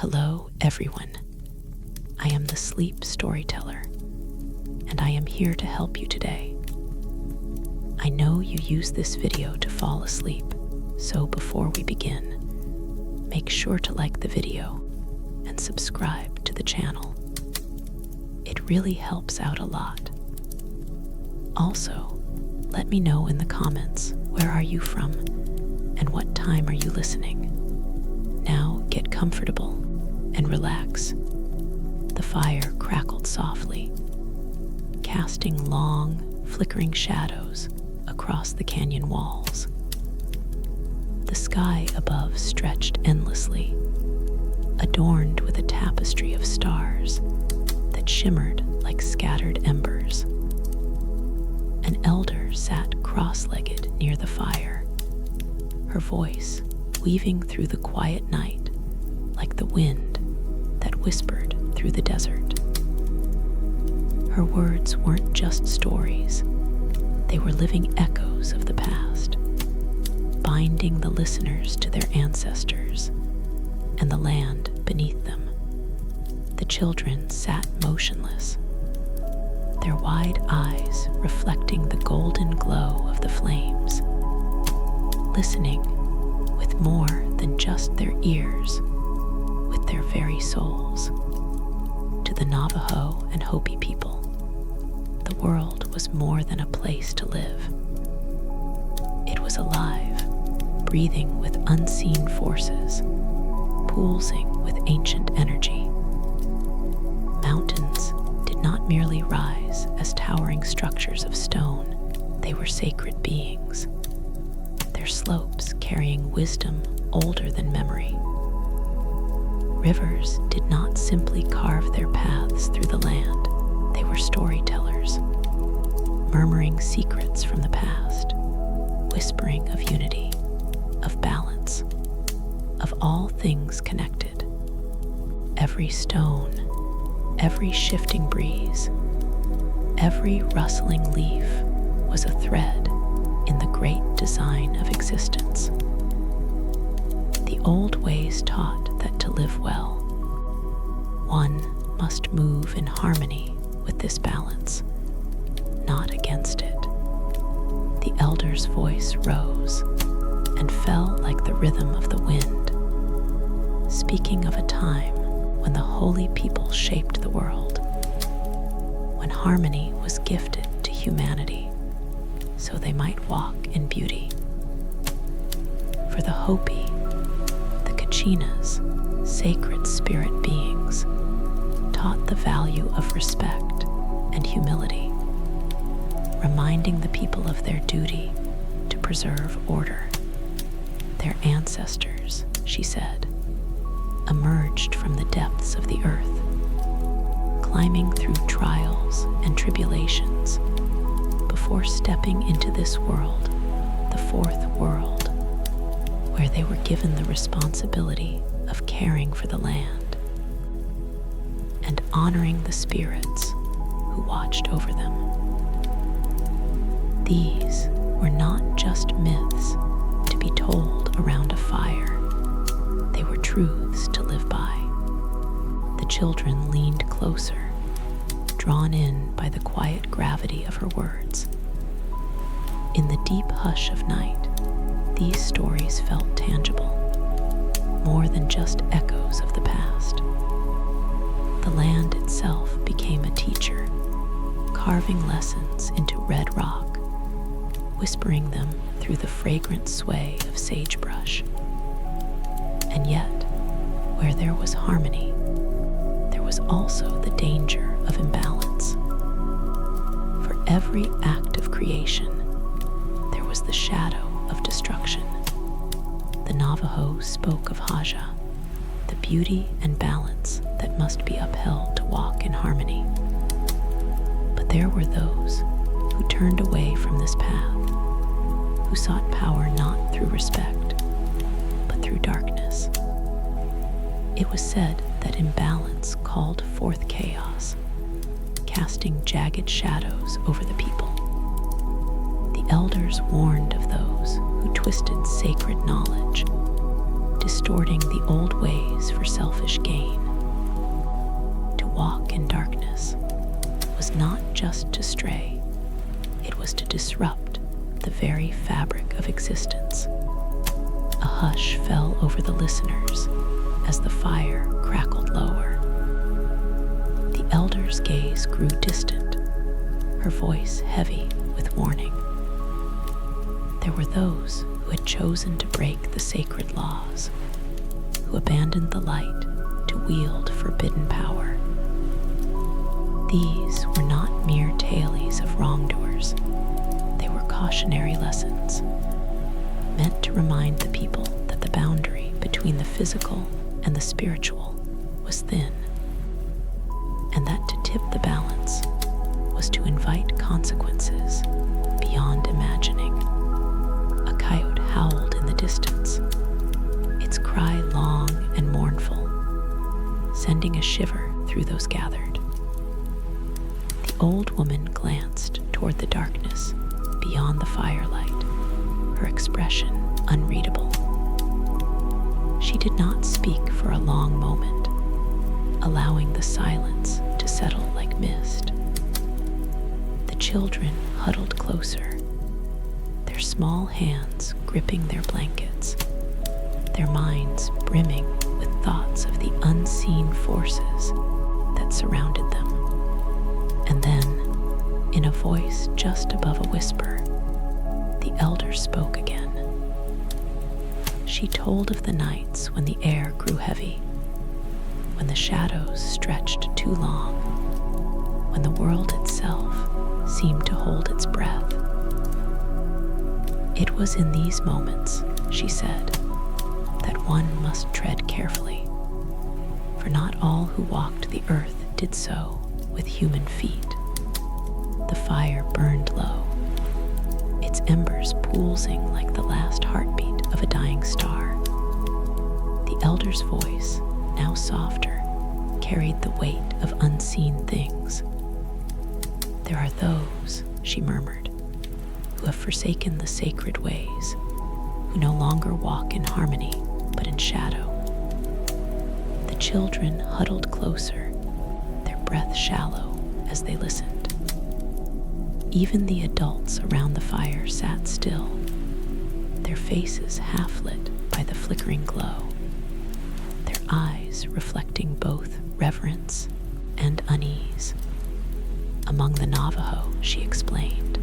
Hello, everyone. I am the sleep storyteller, and I am here to help you today. I know you use this video to fall asleep, so before we begin, make sure to like the video and subscribe to the channel. It really helps out a lot. Also, let me know in the comments, where are you from and what time are you listening? Now get comfortable and relax. The fire crackled softly, casting long, flickering shadows across the canyon walls. The sky above stretched endlessly, adorned with a tapestry of stars that shimmered like scattered embers. An elder sat cross-legged near the fire, her voice weaving through the quiet night like the wind that whispered through the desert. Her words weren't just stories, they were living echoes of the past, binding the listeners to their ancestors and the land beneath them. The children sat motionless, their wide eyes reflecting the golden glow of the flames, listening with more than just their ears, with their very souls. To the Navajo and Hopi people, the world was more than a place to live. It was alive, breathing with unseen forces, pulsing with ancient energy. Mountains did not merely rise as towering structures of stone, they were sacred beings, their slopes carrying wisdom older than memory. Rivers did not simply carve their paths through the land, they were storytellers, murmuring secrets from the past, whispering of unity, of balance, of all things connected. Every stone, every shifting breeze, every rustling leaf was a thread in the great design of existence. The old ways taught that to live well, one must move in harmony with this balance, not against it. The elder's voice rose and fell like the rhythm of the wind, speaking of a time when the holy people shaped the world, when harmony was gifted to humanity so they might walk in beauty. For the Hopi, the Kachinas, sacred spirit beings, taught the value of respect and humility, reminding the people of their duty to preserve order. Their ancestors, she said, emerged from the depths of the earth, climbing through trials and tribulations before stepping into this world, the fourth world, where they were given the responsibility of caring for the land and honoring the spirits who watched over them. These were not just myths to be told around a fire. They were truths to live by. The children leaned closer, drawn in by the quiet gravity of her words. In the deep hush of night, these stories felt tangible, more than just echoes of the past. The land itself became a teacher, carving lessons into red rock, whispering them through the fragrant sway of sagebrush. And yet, where there was harmony, there was also the danger of imbalance. For every act of creation, there was the shadow of destruction. The Navajo spoke of Haja, the beauty and balance that must be upheld to walk in harmony. But there were those who turned away from this path, who sought power not through respect, but through darkness. It was said that imbalance called forth chaos, casting jagged shadows over the people. The elders warned of those who twisted sacred knowledge, distorting the old ways for selfish gain. To walk in darkness was not just to stray, it was to disrupt the very fabric of existence. A hush fell over the listeners as the fire crackled lower. The elder's gaze grew distant, her voice heavy with warning. There were those who had chosen to break the sacred laws, who abandoned the light to wield forbidden power. These were not mere tales of wrongdoers. They were cautionary lessons, meant to remind the people that the boundary between the physical and the spiritual was thin, and that to tip the balance was to invite consequences beyond imagining. A coyote howled in the distance, its cry long and mournful, sending a shiver through those gathered. The old woman glanced toward the darkness beyond the firelight, her expression unreadable. She did not speak for a long moment, allowing the silence to settle like mist. The children huddled closer, their small hands gripping their blankets, their minds brimming with thoughts of the unseen forces that surrounded them. And then, in a voice just above a whisper, the elder spoke again. She told of the nights when the air grew heavy, when the shadows stretched too long, when the world itself seemed to hold its breath. It was in these moments, she said, that one must tread carefully, for not all who walked the earth did so with human feet. The fire burned low, its embers pulsing like the last heartbeat of a dying star. The elder's voice, now softer, carried the weight of unseen things. There are those, she murmured, who have forsaken the sacred ways, who no longer walk in harmony, but in shadow. The children huddled closer, their breath shallow as they listened. Even the adults around the fire sat still, their faces half lit by the flickering glow, their eyes reflecting both reverence and unease. Among the Navajo, she explained,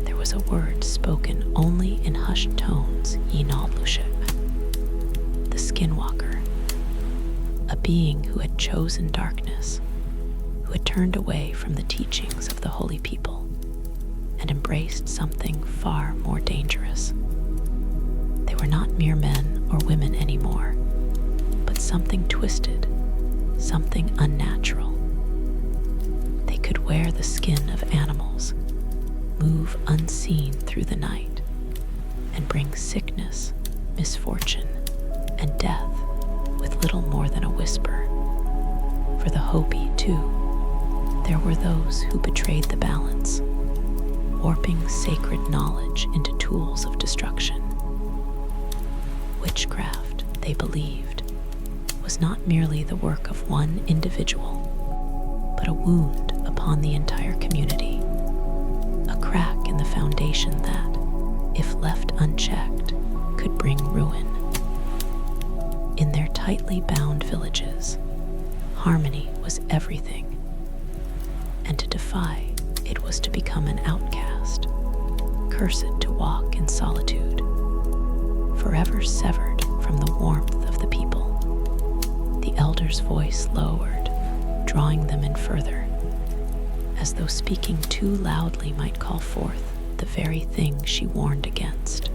there was a word spoken only in hushed tones, Yinal-Lushep, the Skinwalker, a being who had chosen darkness, who had turned away from the teachings of the holy people and embraced something far more dangerous. They were not mere men or women anymore, but something twisted, something unnatural. They could wear the skin of animals, move unseen through the night, and bring sickness, misfortune, and death with little more than a whisper. For the Hopi, too, there were those who betrayed the balance, warping sacred knowledge into tools of destruction. Witchcraft, they believed, was not merely the work of one individual, but a wound upon the entire community, a crack in the foundation that, if left unchecked, could bring ruin. In their tightly bound villages, harmony was everything, and to defy it was to become an outcast, cursed to walk in solitude, forever severed from the warmth of the people. The elder's voice lowered, drawing them in further, as though speaking too loudly might call forth the very thing she warned against.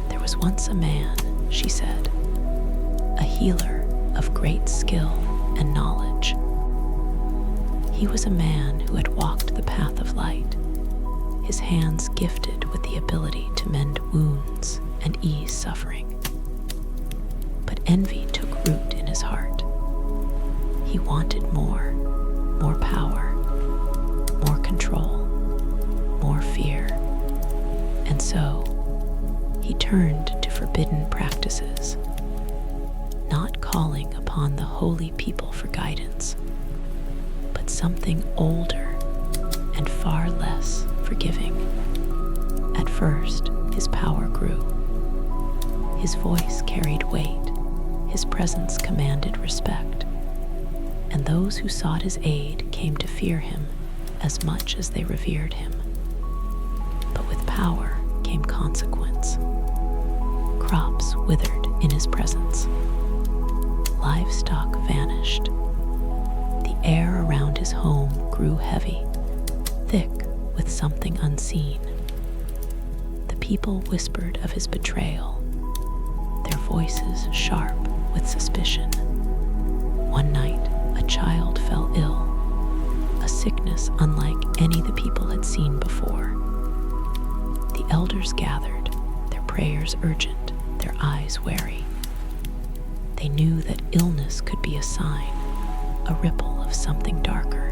There was once a man, she said, a healer of great skill and knowledge. He was a man who had walked the path of light, his hands gifted with the ability to mend wounds and ease suffering. But envy took root in his heart. He wanted more power, more control, more fear. And so he turned to forbidden practices, upon the holy people for guidance, but something older and far less forgiving. At first, his power grew. His voice carried weight, his presence commanded respect, and those who sought his aid came to fear him as much as they revered him. But with power came consequence. Crops withered in his presence. Livestock vanished. The air around his home grew heavy, thick with something unseen. The people whispered of his betrayal, their voices sharp with suspicion. One night, a child fell ill, a sickness unlike any the people had seen before. The elders gathered, their prayers urgent, their eyes wary. They knew that illness could be a sign, a ripple of something darker.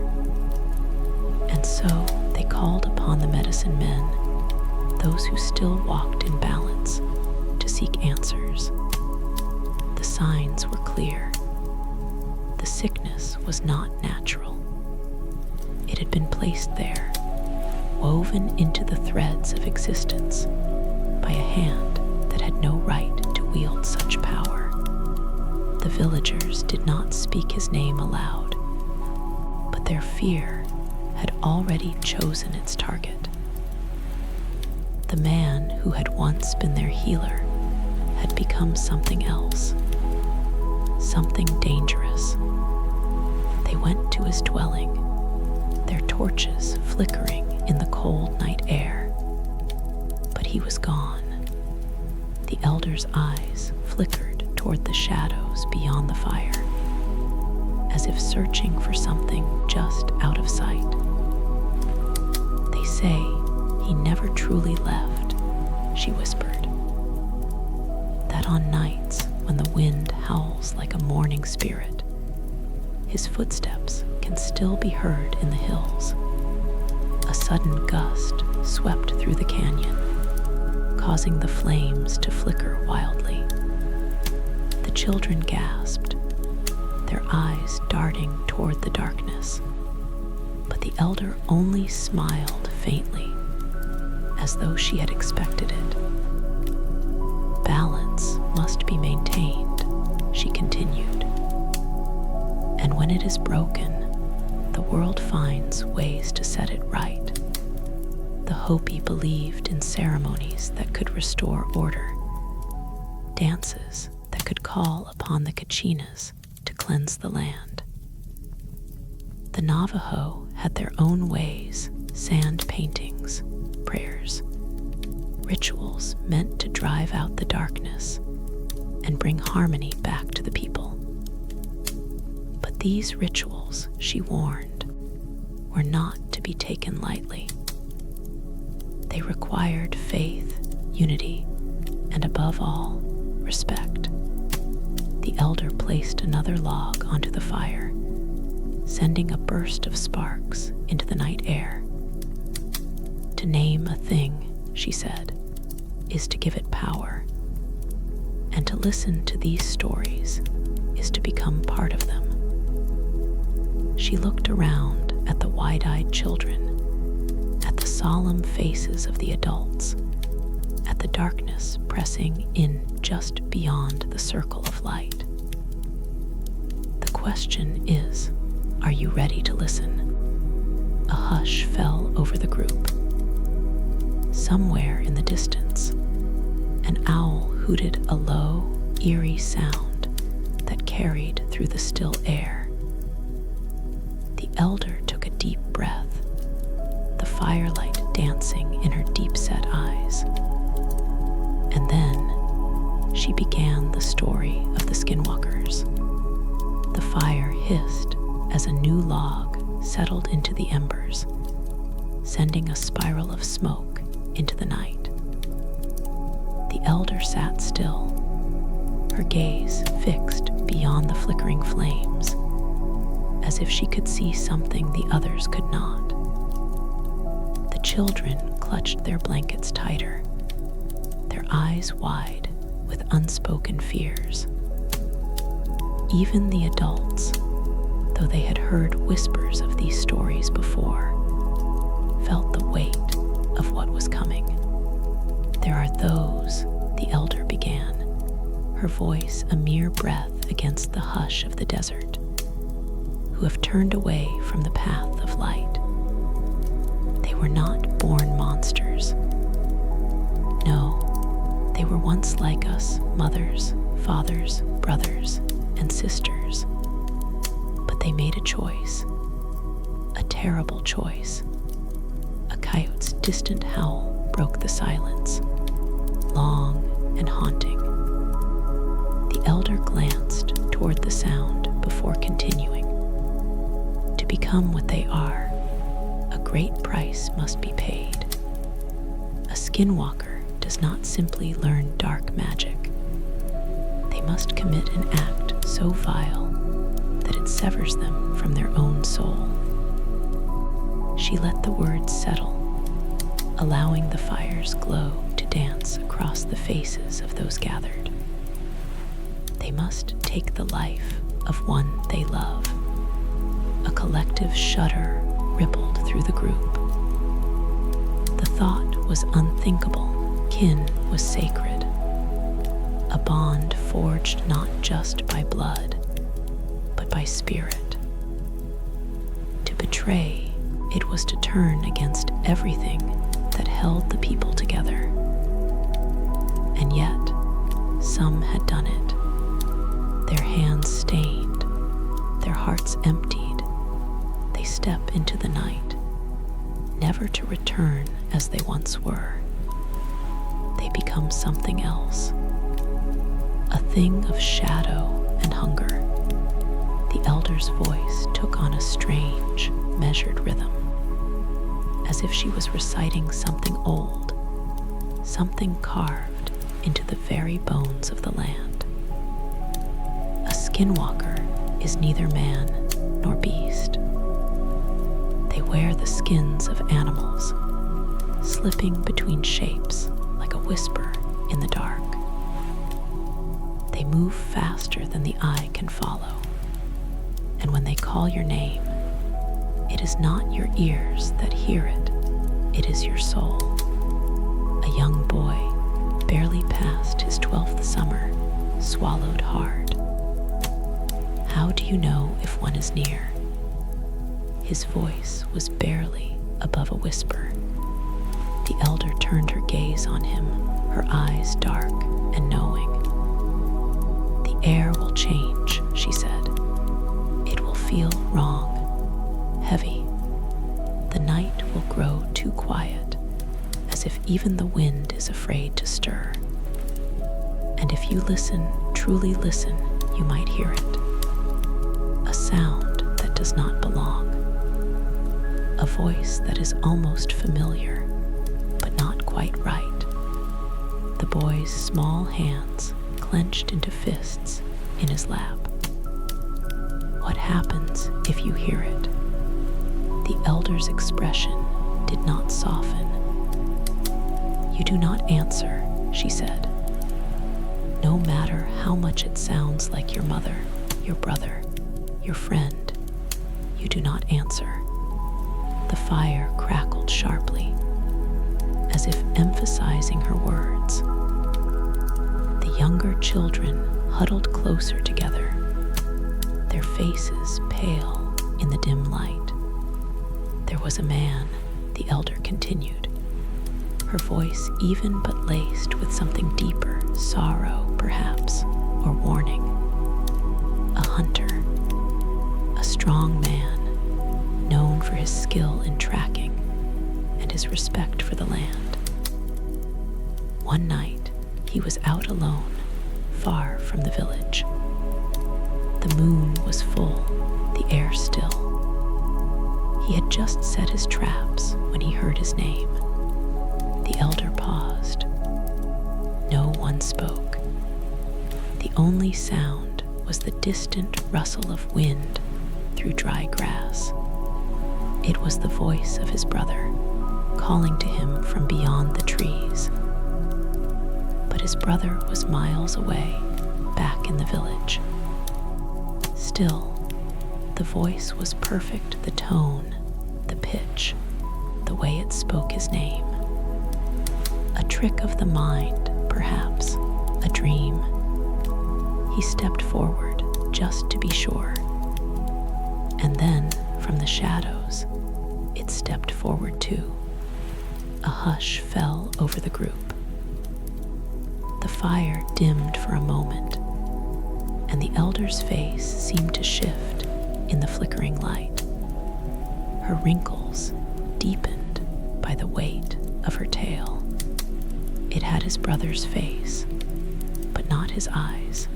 And so they called upon the medicine men, those who still walked in balance, to seek answers. The signs were clear. The sickness was not natural. It had been placed there, woven into the threads of existence by a hand that had no right to wield such power. The villagers did not speak his name aloud, but their fear had already chosen its target. The man who had once been their healer had become something else, something dangerous. They went to his dwelling, their torches flickering in the cold night air. But he was gone. The elder's eyes flickered toward the shadows beyond the fire, as if searching for something just out of sight. They say he never truly left, she whispered. That on nights when the wind howls like a mourning spirit, his footsteps can still be heard in the hills. A sudden gust swept through the canyon, causing the flames to flicker wildly. The children gasped, their eyes darting toward the darkness, but the elder only smiled faintly, as though she had expected it. Balance must be maintained, she continued. And when it is broken, the world finds ways to set it right. The Hopi believed in ceremonies that could restore order, dances that could call upon the Kachinas to cleanse the land. The Navajo had their own ways, sand paintings, prayers, rituals meant to drive out the darkness and bring harmony back to the people. But these rituals, she warned, were not to be taken lightly. They required faith, unity, and above all, respect. The elder placed another log onto the fire, sending a burst of sparks into the night air. To name a thing, she said, is to give it power, and to listen to these stories is to become part of them. She looked around at the wide-eyed children, at the solemn faces of the adults, at the darkness pressing in just beyond the circle of light. The question is, are you ready to listen? A hush fell over the group. Somewhere in the distance, an owl hooted a low, eerie sound that carried through the still air. The elder took a deep breath, the firelight dancing in her deep-set eyes. And then she began the story of the Skinwalkers. The fire hissed as a new log settled into the embers, sending a spiral of smoke into the night. The elder sat still, her gaze fixed beyond the flickering flames, as if she could see something the others could not. The children clutched their blankets tighter, their eyes wide with unspoken fears. Even the adults, though they had heard whispers of these stories before, felt the weight of what was coming. There are those, the elder began, her voice a mere breath against the hush of the desert, who have turned away from the path of light. They were not born monsters. No, they were once like us, mothers, fathers, brothers, and sisters. But they made a choice, a terrible choice. A coyote's distant howl broke the silence, long and haunting. The elder glanced toward the sound before continuing. To become what they are, a great price must be paid. A skinwalker does not simply learn dark magic. They must commit an act so vile that it severs them from their own soul. She let the words settle, allowing the fire's glow to dance across the faces of those gathered. They must take the life of one they love. A collective shudder rippled through the group. The thought was unthinkable. Kin was sacred. A bond forged not just by blood, but by spirit. To betray, it was to turn against everything that held the people together. And yet, some had done it. Their hands stained, their hearts emptied. They step into the night, never to return as they once were. They become something else, a thing of shadow and hunger. The elder's voice took on a strange, measured rhythm, as if she was reciting something old, something carved into the very bones of the land. A skinwalker is neither man nor beast. They wear the skins of animals, slipping between shapes like a whisper in the dark. They move faster than the eye can follow, and when they call your name, it is not your ears that hear it, it is your soul. A young boy, barely past his 12th summer, swallowed hard. How do you know if one is near? His voice was barely above a whisper. The elder turned her gaze on him, her eyes dark and knowing. The air will change, she said. It will feel wrong, heavy. The night will grow too quiet, as if even the wind is afraid to stir. And if you listen, truly listen, you might hear it. A sound that does not belong. A voice that is almost familiar, but not quite right. The boy's small hands clenched into fists in his lap. What happens if you hear it? The elder's expression did not soften. You do not answer, she said. No matter how much it sounds like your mother, your brother, your friend, you do not answer. The fire crackled sharply, as if emphasizing her words. The younger children huddled closer together, their faces pale in the dim light. There was a man, the elder continued, her voice even but laced with something deeper, sorrow perhaps, or warning. A hunter, a strong man, known for his skill in tracking and his respect for the land. One night, he was out alone, far from the village. The moon was full, the air still. He had just set his traps when he heard his name. The elder paused. No one spoke. The only sound was the distant rustle of wind through dry grass. It was the voice of his brother, calling to him from beyond the trees. But his brother was miles away, back in the village. still, the voice was perfect, the tone, the pitch, the way it spoke his name. A trick of the mind, perhaps, a dream. He stepped forward just to be sure. And then, from the shadows, it stepped forward too. A hush fell over the group. The fire dimmed for a moment, and the elder's face seemed to shift in the flickering light. Her wrinkles deepened by the weight of her tale. It had his brother's face, but not his eyes.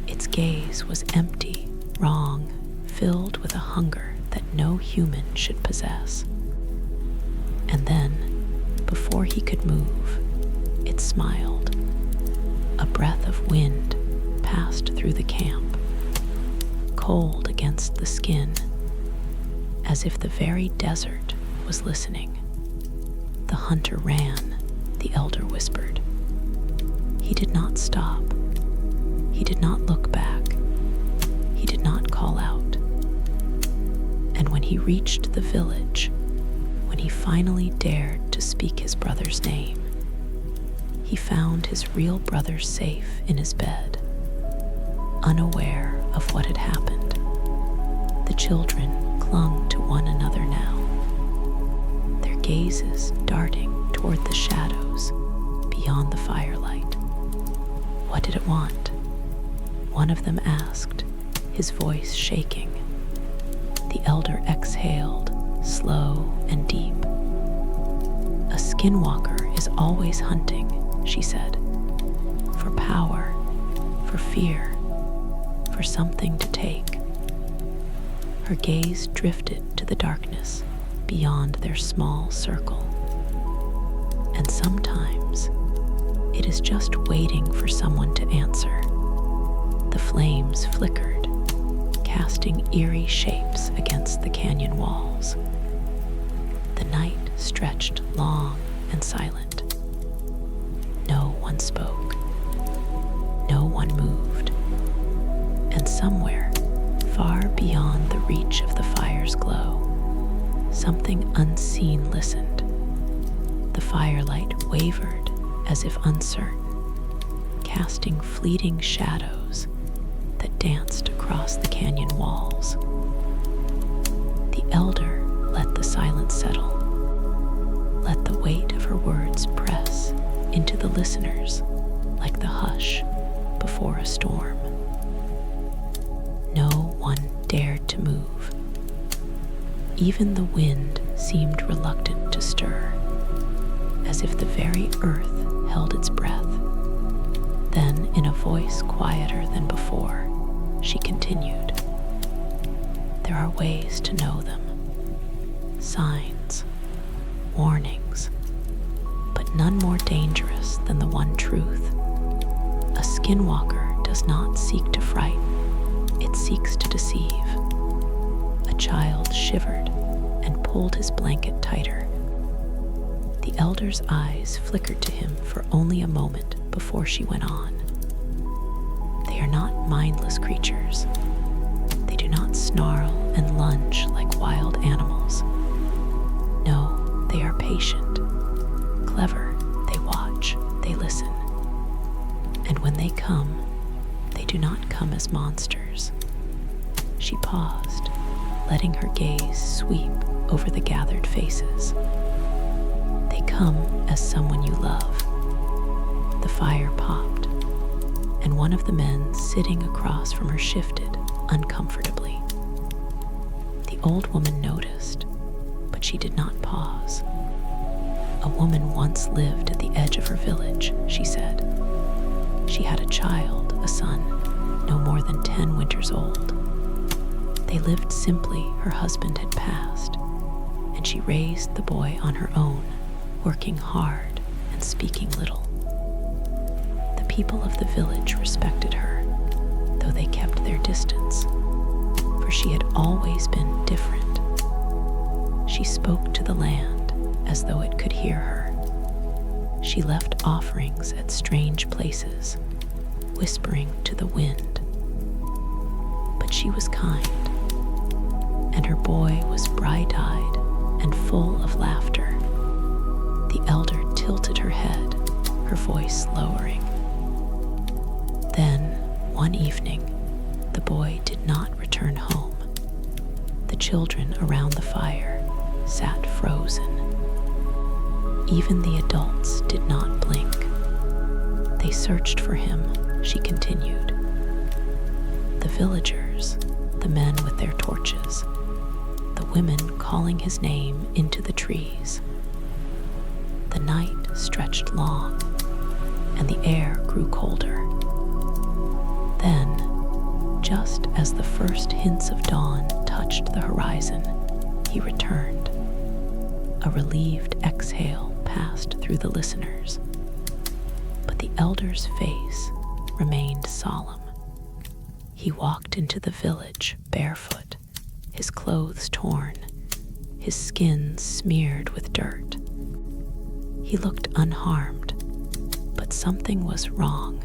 Its gaze was empty, wrong, filled with a hunger that no human should possess. And then, before he could move, it smiled. A breath of wind passed through the camp, cold against the skin, as if the very desert was listening. The hunter ran, the elder whispered. He did not stop. He did not look back. He did not call out. And when he reached the village, when he finally dared to speak his brother's name, he found his real brother safe in his bed, unaware of what had happened. The children clung to one another now, their gazes darting toward the shadows beyond the firelight. What did it want? One of them asked, his voice shaking. The elder exhaled, slow and deep. A skinwalker is always hunting, she said, for power, for fear, for something to take. Her gaze drifted to the darkness beyond their small circle. And sometimes it is just waiting for someone to answer. The flames flickered, casting eerie shapes against the canyon walls. The night stretched long and silent. No one spoke. No one moved. And somewhere, far beyond the reach of the fire's glow, something unseen listened. The firelight wavered as if uncertain, casting fleeting shadows that danced across the canyon walls. The elder let the silence settle, let the weight of her words press into the listeners like the hush before a storm. No one dared to move. Even the wind seemed reluctant to stir, as if the very earth held its breath. Then, in a voice quieter than before, she continued, "There are ways to know them, signs, warnings, but none more dangerous than the one truth. A skinwalker does not seek to frighten, it seeks to deceive." A child shivered and pulled his blanket tighter. The elder's eyes flickered to him for only a moment before she went on. They are not mindless creatures. They do not snarl and lunge like wild animals. No, they are patient, clever, they watch, they listen. And when they come, they do not come as monsters. She paused, letting her gaze sweep over the gathered faces. They come as someone you love. The fire popped, and one of the men sitting across from her shifted uncomfortably. The old woman noticed, but she did not pause. A woman once lived at the edge of her village, she said. She had a child, a son, no more than 10 winters old. They lived simply, her husband had passed, and she raised the boy on her own, working hard and speaking little. The people of the village respected her, though they kept their distance, for she had always been different. She spoke to the land as though it could hear her. She left offerings at strange places, whispering to the wind. but she was kind, and her boy was bright-eyed and full of laughter. The elder tilted her head, her voice lowering. Then, one evening, the boy did not return home. The children around the fire sat frozen. Even the adults did not blink. They searched for him, she continued. The villagers, the men with their torches, the women calling his name into the trees. The night stretched long, and the air grew colder. Then, just as the first hints of dawn touched the horizon, he returned. A relieved exhale passed through the listeners, but the elder's face remained solemn. He walked into the village barefoot, his clothes torn, his skin smeared with dirt. He looked unharmed, but something was wrong.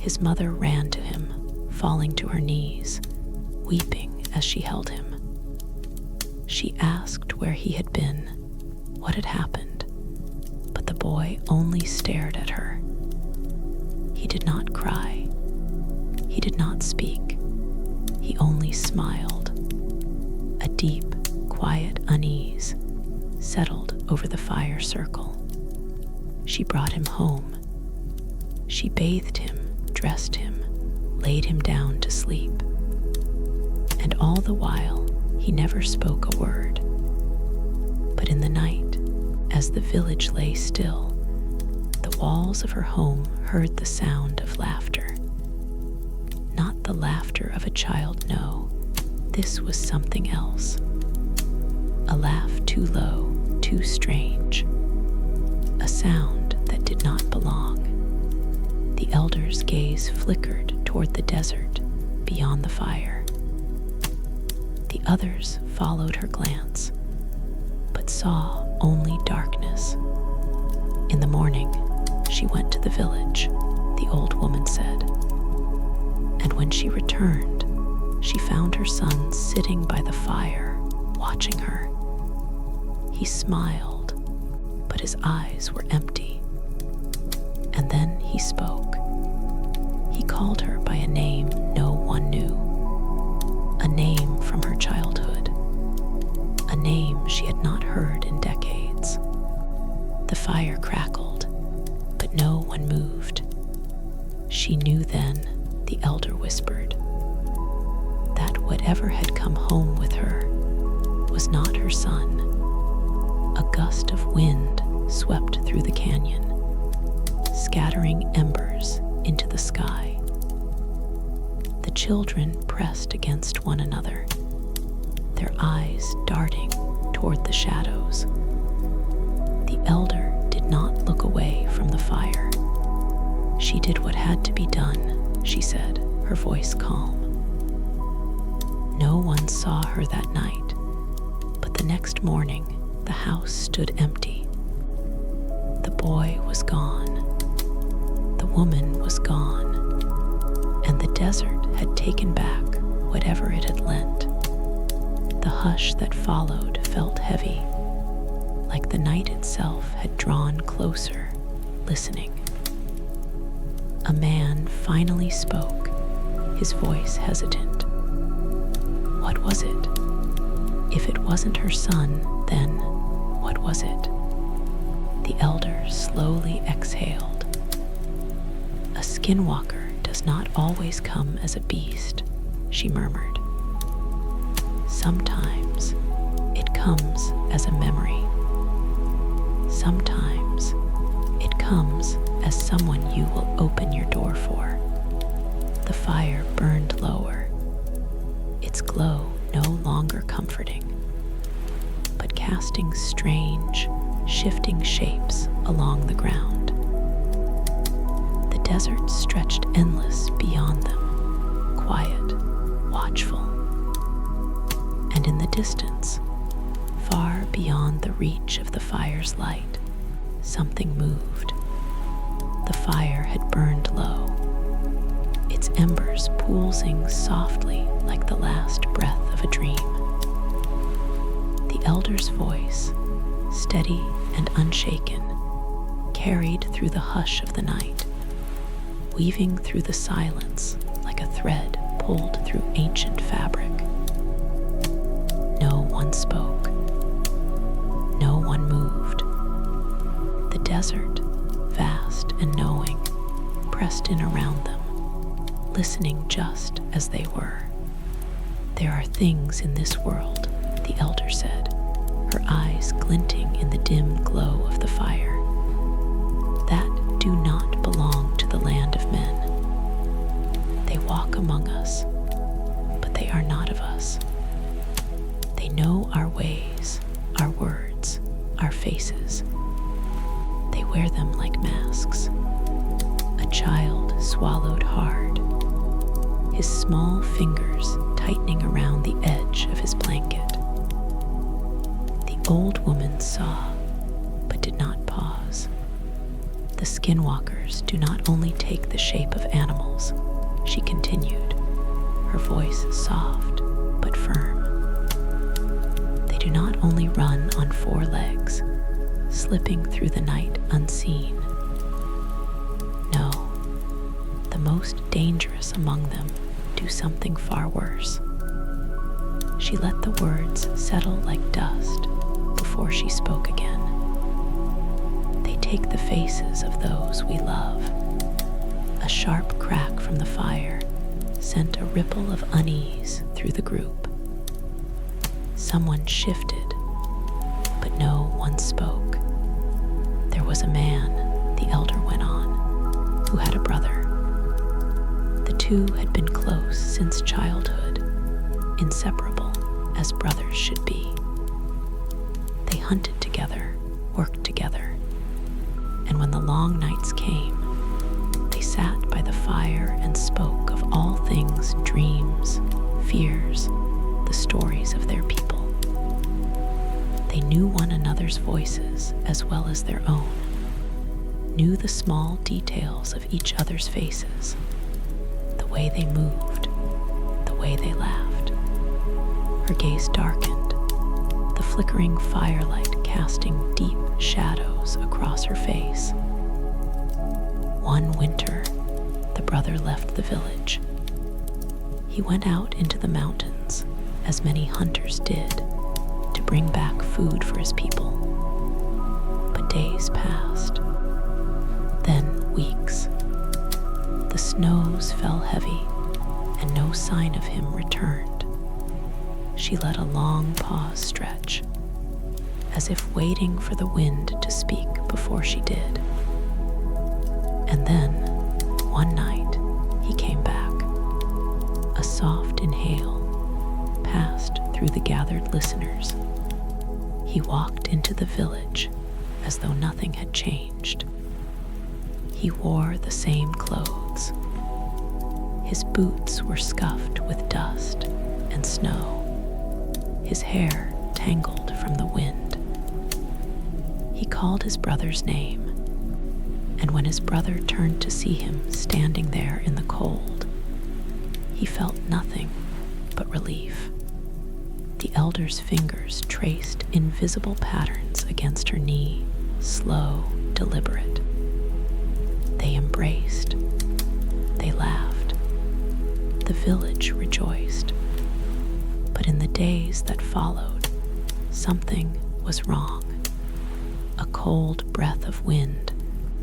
His mother ran to him, falling to her knees, weeping as she held him. She asked where he had been, what had happened, but the boy only stared at her. He did not cry. He did not speak. He only smiled. A deep, quiet unease settled over the fire circle. She brought him home. She bathed him, dressed him, laid him down to sleep. And all the while, he never spoke a word. But in the night, as the village lay still, the walls of her home heard the sound of laughter. Not the laughter of a child, no. This was something else. A laugh too low, too strange. A sound that did not belong. The elder's gaze flickered toward the desert beyond the fire. The others followed her glance, but saw only darkness. In the morning, she went to the village, the old woman said. And when she returned, she found her son sitting by the fire, watching her. He smiled, but his eyes were empty. And then he spoke. He called her by a name no one knew, a name from her childhood, a name she had not heard in decades. The fire crackled, but no one moved. She knew then, the elder whispered, that whatever had come home with her was not her son. A gust of wind swept through the canyon, scattering embers into the sky. The children pressed against one another, their eyes darting toward the shadows. The elder did not look away from the fire. She did what had to be done, she said, her voice calm. No one saw her that night, but the next morning the house stood empty. The boy was gone. The woman was gone. And the desert had taken back whatever it had lent. The hush that followed felt heavy, like the night itself had drawn closer, listening. A man finally spoke, his voice hesitant. What was it? If it wasn't her son, then what was it? The elder slowly exhaled. A skinwalker does not always come as a beast, she murmured. Sometimes it comes as a memory. Sometimes it comes as someone you will open your door for. The fire burned lower, its glow no longer comforting, but casting strange, shifting shapes along the ground. The desert stretched endless beyond them, quiet, watchful. And in the distance, far beyond the reach of the fire's light, something moved. The fire had burned low, its embers pulsing softly like the last breath of a dream. The elder's voice, steady and unshaken, carried through the hush of the night, weaving through the silence like a thread pulled through ancient fabric. No one spoke. No one moved. The desert, vast and knowing, pressed in around them, listening just as they were. There are things in this world, the elder said, her eyes glinting in the dim glow of the fire, that do not belong to the land of men. They walk among us, but they are not of us. They know our ways, our words, our faces. They wear them like masks. A child swallowed hard, his small fingers tightening around the edge of his blanket. The old woman saw, but did not pause. The Skinwalkers do not only take the shape of animals, she continued, her voice soft but firm. They do not only run on 4 legs, slipping through the night unseen. No, the most dangerous among them do something far worse. She let the words settle like dust before she spoke again. They take the faces of those we love. A sharp crack from the fire sent a ripple of unease through the group. Someone shifted, but no one spoke. There was a man, the elder went on, who had a brother. The two had been close since childhood, inseparable as brothers should be. They hunted together, worked together, and when the long nights came, they sat by the fire and spoke of all things dreams, fears, the stories of their people. They knew one another's voices as well as their own, knew the small details of each other's faces, the way they moved, the way they laughed. Her gaze darkened, the flickering firelight casting deep shadows across her face. One winter, the brother left the village. He went out into the mountains, as many hunters did, to bring back food for his people. But days passed, then weeks. The snows fell heavy, and no sign of him returned. She let a long pause stretch, as if waiting for the wind to speak before she did. And then, one night, he came back. A soft inhale passed through the gathered listeners. He walked into the village as though nothing had changed. He wore the same clothes. His boots were scuffed with dust and snow, his hair tangled from the wind. He called his brother's name, and when his brother turned to see him standing there in the cold, he felt nothing but relief. The elder's fingers traced invisible patterns against her knee, slow, deliberate. They embraced. They laughed. The village rejoiced. But in the days that followed, something was wrong. A cold breath of wind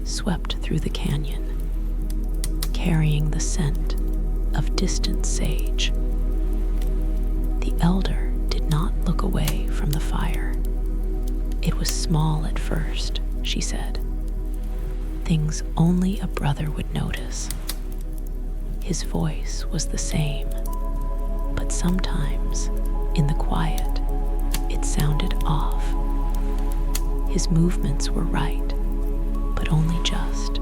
swept through the canyon, carrying the scent of distant sage. The elder did not look away from the fire. It was small at first, she said. Things only a brother would notice. His voice was the same, but sometimes, in the quiet, it sounded off. His movements were right, but only just,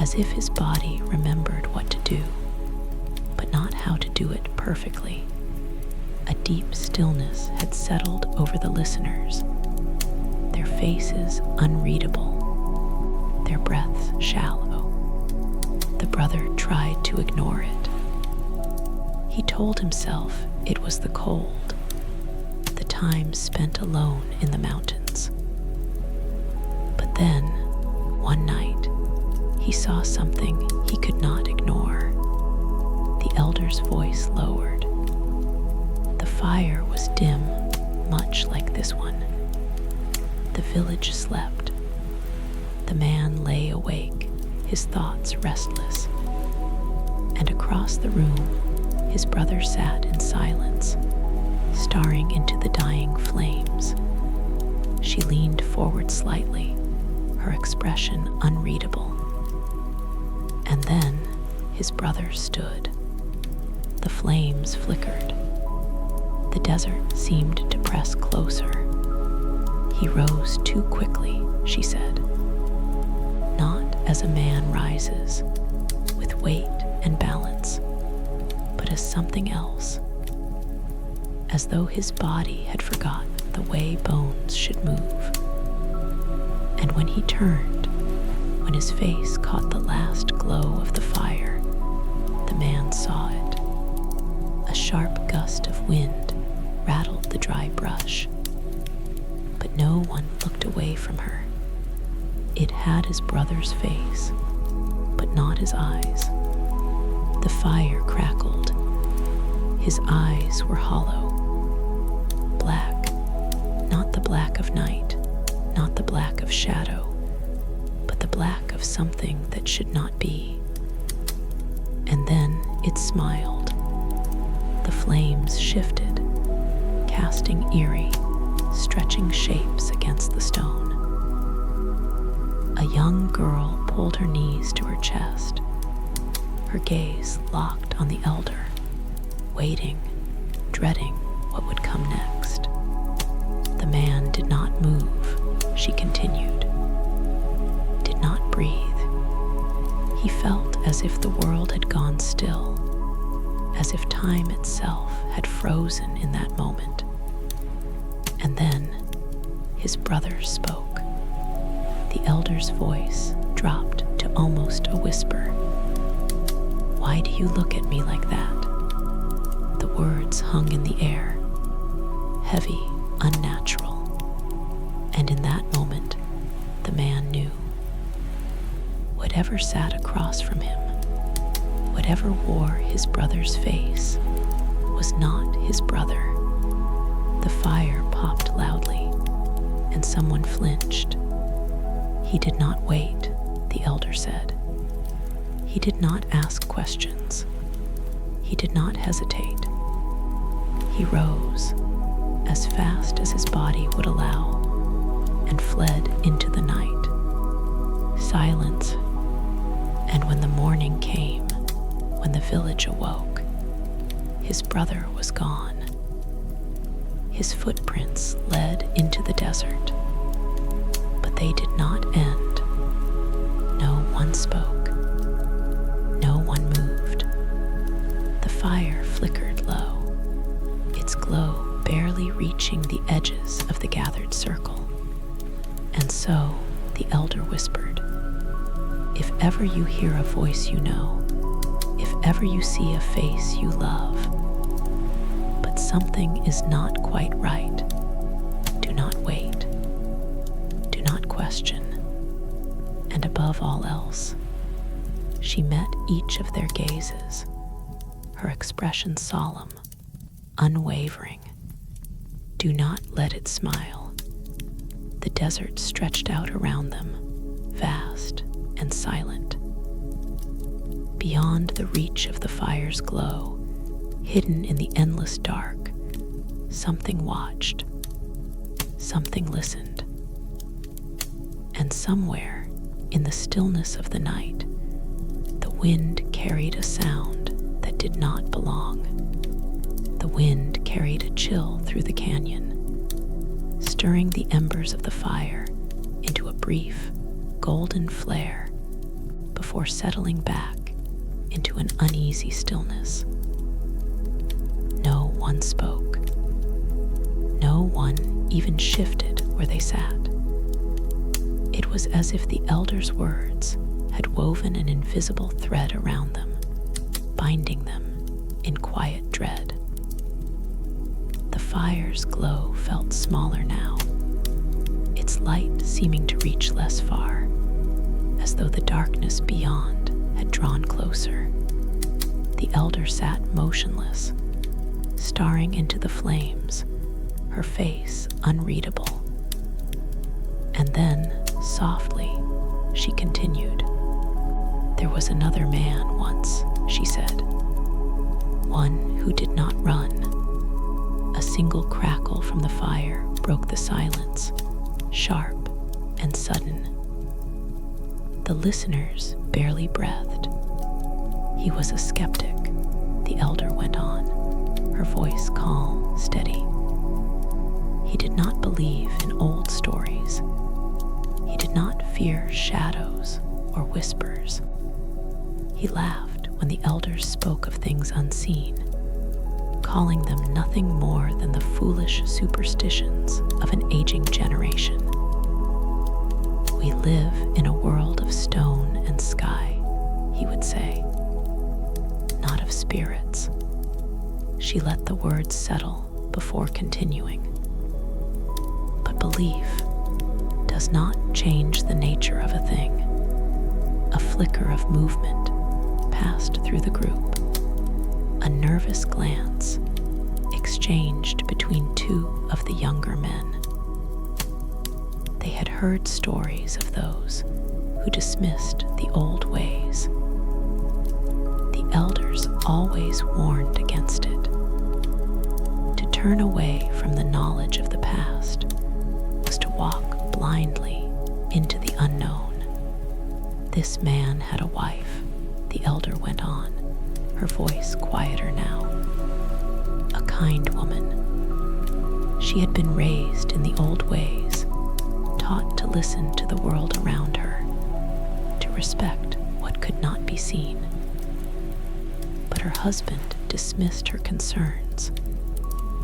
as if his body remembered what to do, but not how to do it perfectly. A deep stillness had settled over the listeners, their faces unreadable, their breaths shallow. The brother tried to ignore it. He told himself it was the cold, the time spent alone in the mountains. But then, one night, he saw something he could not ignore. The elder's voice lowered. The fire was dim, much like this one. The village slept. The man lay awake, his thoughts restless. And across the room, his brother sat in silence, staring into the dying flames. She leaned forward slightly, her expression unreadable. And then his brother stood. The flames flickered. The desert seemed to press closer. He rose too quickly, she said. Not as a man rises, with weight and balance, but as something else. As though his body had forgotten the way bones should move. And when he turned, when his face caught the last glow of the fire, the man saw it. A sharp gust of wind rattled the dry brush. But no one looked away from her. It had his brother's face, but not his eyes. The fire crackled. His eyes were hollow. Black, not the black of night, not the black of shadow, but the black of something that should not be. And then it smiled. The flames shifted, casting eerie, stretching shapes against the stone. A young girl pulled her knees to her chest, her gaze locked on the elder, waiting, dreading what would come next. The man did not move, she continued, did not breathe. He felt as if the world had gone still, as if time itself had frozen in that moment. And then his brother spoke. The elder's voice dropped to almost a whisper. "Why do you look at me like that?" The words hung in the air, heavy, unnatural. And in that moment, the man knew. Whatever sat across from him, whatever wore his brother's face, was not his brother. The fire popped loudly, and someone flinched. He did not wait, the elder said. He did not ask questions. He did not hesitate. He rose, as fast as his body would allow, and fled into the night. Silence. And when the morning came, when the village awoke, his brother was gone. His footprints led into the desert, but they did not end. No one spoke. No one moved. The fire flickered low, its glow barely reaching the edges of the gathered circle. And so the elder whispered, "If ever you hear a voice you know, if ever you see a face you love, but something is not quite right, do not wait, do not question." And above all else, she met each of their gazes, her expression solemn, unwavering. Do not let it smile. The desert stretched out around them, vast and silent. Beyond the reach of the fire's glow, hidden in the endless dark, something watched, something listened. And somewhere, in the stillness of the night, the wind carried a sound that did not belong. The wind carried a chill through the canyon, stirring the embers of the fire into a brief, golden flare before settling back into an uneasy stillness. No one spoke. No one even shifted where they sat. It was as if the elder's words, had woven an invisible thread around them, binding them in quiet dread. The fire's glow felt smaller now, its light seeming to reach less far, as though the darkness beyond had drawn closer. The elder sat motionless, staring into the flames, her face unreadable. And then, softly, she continued. "There was another man once," she said. "One who did not run." A single crackle from the fire broke the silence, sharp and sudden. The listeners barely breathed. "He was a skeptic," the elder went on, her voice calm, steady. "He did not believe in old stories. He did not fear shadows or whispers. He laughed when the elders spoke of things unseen, calling them nothing more than the foolish superstitions of an aging generation. We live in a world of stone and sky," he would say, "not of spirits." She let the words settle before continuing. "But belief does not change the nature of a thing." A flicker of movement passed through the group, a nervous glance exchanged between two of the younger men. They had heard stories of those who dismissed the old ways. The elders always warned against it. To turn away from the knowledge of the past was to walk blindly into the unknown. "This man had a wife," the elder went on, her voice quieter now. "A kind woman. She had been raised in the old ways, taught to listen to the world around her, to respect what could not be seen. But her husband dismissed her concerns,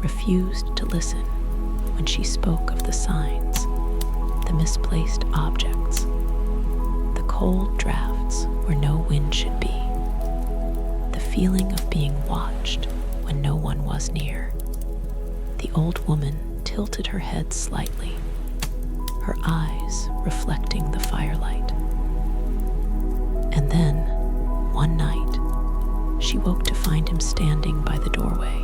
refused to listen when she spoke of the signs, the misplaced objects, the cold drafts where no wind should be, the feeling of being watched when no one was near." The old woman tilted her head slightly, her eyes reflecting the firelight. And then, one night, she woke to find him standing by the doorway,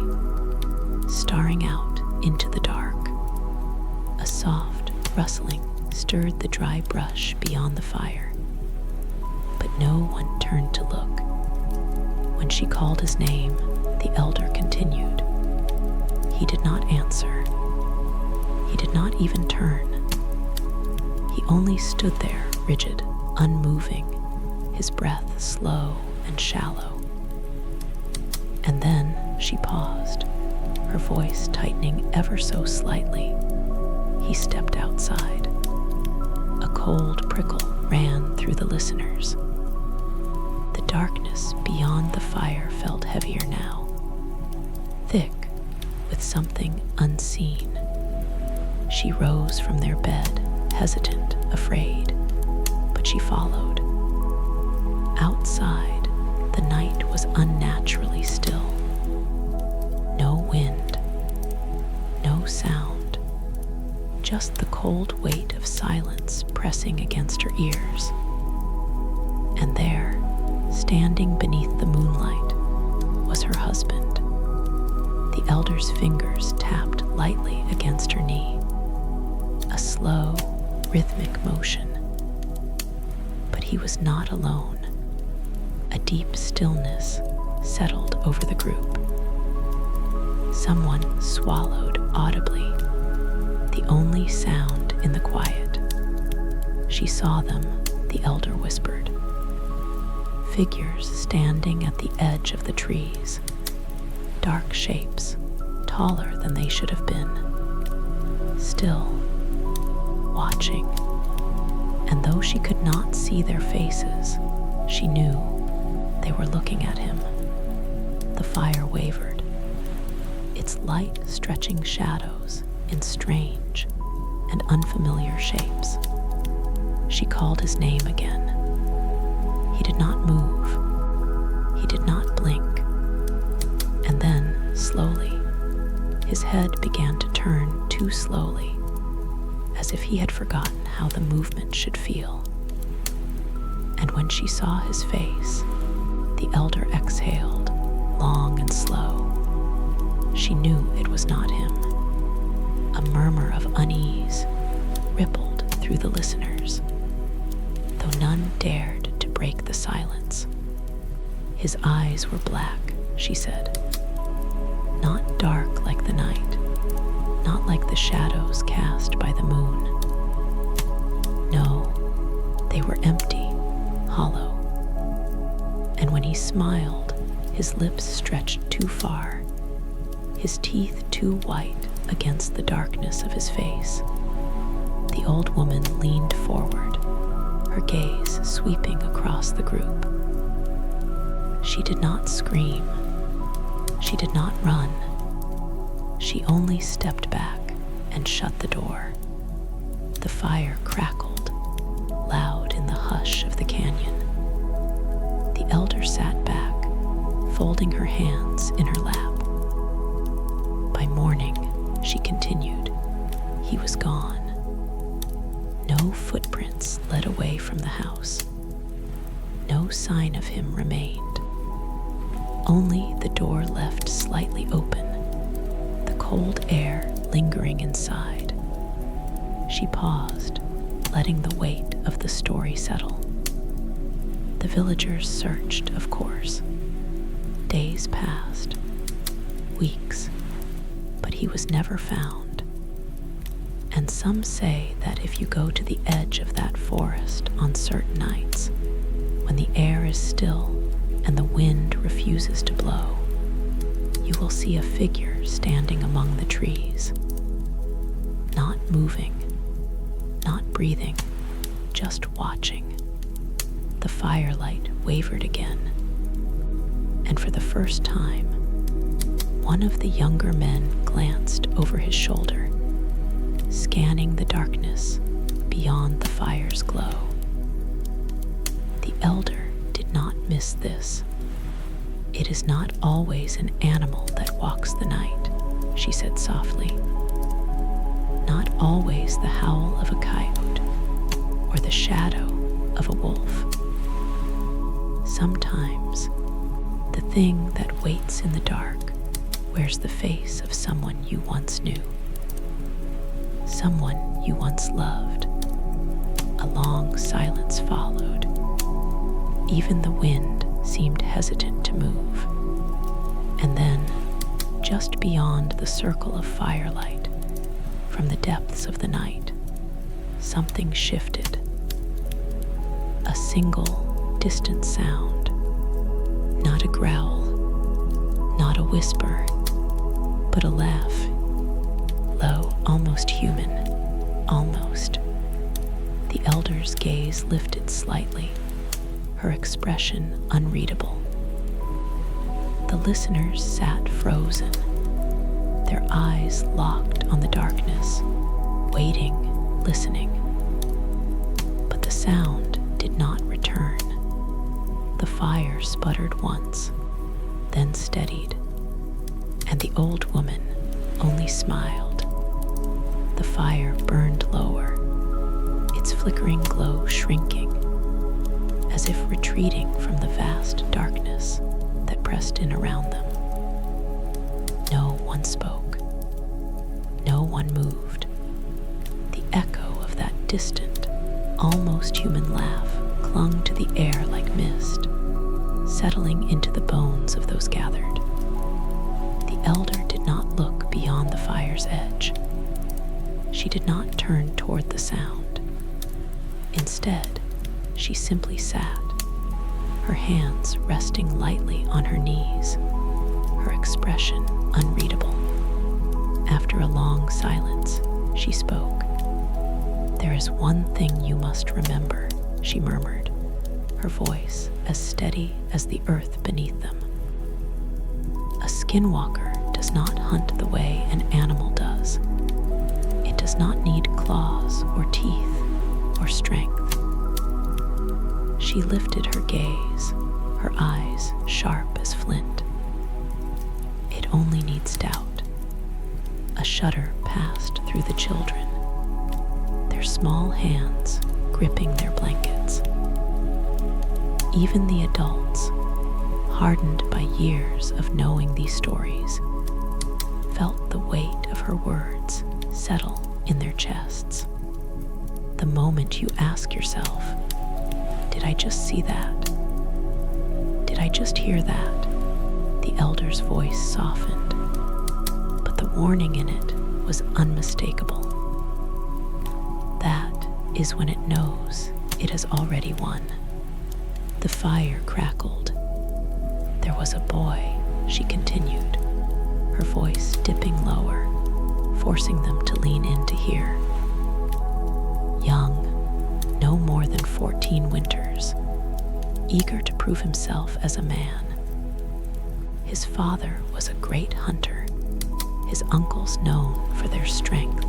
staring out into the dark. A soft rustling stirred the dry brush beyond the fire, but no one turned to look. When she called his name, the elder continued. He did not answer. He did not even turn. He only stood there, rigid, unmoving, his breath slow and shallow. And then she paused, her voice tightening ever so slightly. He stepped outside. A cold prickle ran through the listeners. The darkness beyond the fire felt heavier now, thick with something unseen. She rose from their bed, hesitant, afraid, but she followed. Outside, the night was unnaturally still. No wind, no sound, just the cold weight of silence pressing against her ears. And there, standing beneath the moonlight, was her husband. The elder's fingers tapped lightly against her knee, a slow, rhythmic motion. But he was not alone. A deep stillness settled over the group. Someone swallowed audibly, the only sound in the quiet. She saw them, the elder whispered. Figures standing at the edge of the trees, dark shapes, taller than they should have been, still, watching. And though she could not see their faces, she knew they were looking at him. The fire wavered, its light stretching shadows in strange and unfamiliar shapes. She called his name again. He did not move. He did not blink. And then, slowly, his head began to turn too slowly, as if he had forgotten how the movement should feel. And when she saw his face, the elder exhaled, long and slow. She knew it was not him. A murmur of unease rippled through the listeners, though none dared to break the silence. His eyes were black, she said. Not dark like the night, not like the shadows cast by the moon. No, they were empty, hollow. And when he smiled, his lips stretched too far, his teeth too white against the darkness of his face. The old woman leaned forward, her gaze sweeping across the group. She did not scream. She did not run. She only stepped back and shut the door. The fire crackled, loud in the hush of the canyon. The elder sat back, folding her hands in her lap. By morning, she continued, he was gone. No footprints led away from the house. No sign of him remained. Only the door left slightly open, the cold air lingering inside. She paused, letting the weight of the story settle. The villagers searched, of course. Days passed, weeks, but he was never found. And some say that if you go to the edge of that forest on certain nights, when the air is still and the wind refuses to blow, you will see a figure standing among the trees. Not moving, not breathing, just watching. The firelight wavered again, and for the first time, one of the younger men glanced over his shoulder, scanning the darkness beyond the fire's glow. The elder did not miss this. It is not always an animal that walks the night, she said softly. Not always the howl of a coyote or the shadow of a wolf. Sometimes the thing that waits in the dark wears the face of someone you once knew, someone you once loved. A long silence followed. Even the wind seemed hesitant to move. And then, just beyond the circle of firelight, from the depths of the night, something shifted. A single, distant sound. Not a growl, not a whisper, but a laugh. Low, almost human, almost. The elder's gaze lifted slightly, her expression unreadable. The listeners sat frozen, their eyes locked on the darkness, waiting, listening. But the sound did not return. The fire sputtered once, then steadied, and the old woman only smiled. The fire burned lower, its flickering glow shrinking, as if retreating from the vast darkness that pressed in around them. No one spoke. No one moved. The echo of that distant, almost human laugh clung to the air like mist, settling into the bones of those gathered. The elder did not look beyond the fire's edge. She did not turn toward the sound. Instead, she simply sat, her hands resting lightly on her knees, her expression unreadable. After a long silence, she spoke. "There is one thing you must remember," she murmured, her voice as steady as the earth beneath them. "A skinwalker does not hunt the way an animal does. It does not need claws or teeth or strength." She lifted her gaze, her eyes sharp as flint. It only needs doubt. A shudder passed through the children, their small hands gripping their blankets. Even the adults, hardened by years of knowing these stories, felt the weight of her words settle in their chests. The moment you ask yourself, did I just see that? Did I just hear that? The elder's voice softened, but the warning in it was unmistakable. That is when it knows it has already won. The fire crackled. There was a boy, she continued, her voice dipping lower, forcing them to lean in to hear. Young, no more than 14 winters, eager to prove himself as a man. His father was a great hunter, his uncles known for their strength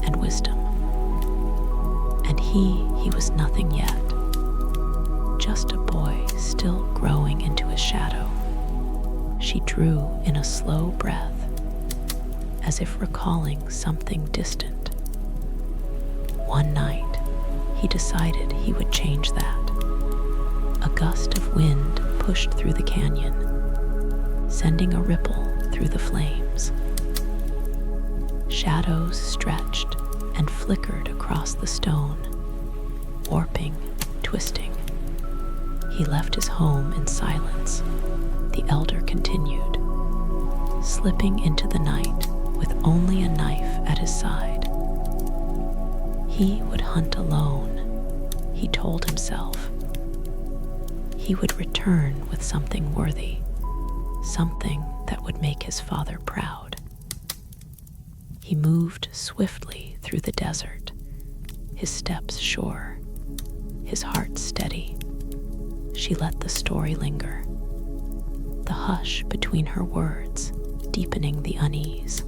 and wisdom. And he was nothing yet, just a boy still growing into his shadow. She drew in a slow breath, as if recalling something distant. One night, he decided he would change that. A gust of wind pushed through the canyon, sending a ripple through the flames. Shadows stretched and flickered across the stone, warping, twisting. He left his home in silence. The elder continued, slipping into the night with only a knife at his side. He would hunt alone, he told himself. He would return with something worthy, something that would make his father proud. He moved swiftly through the desert, his steps sure, his heart steady. She let the story linger, the hush between her words deepening the unease.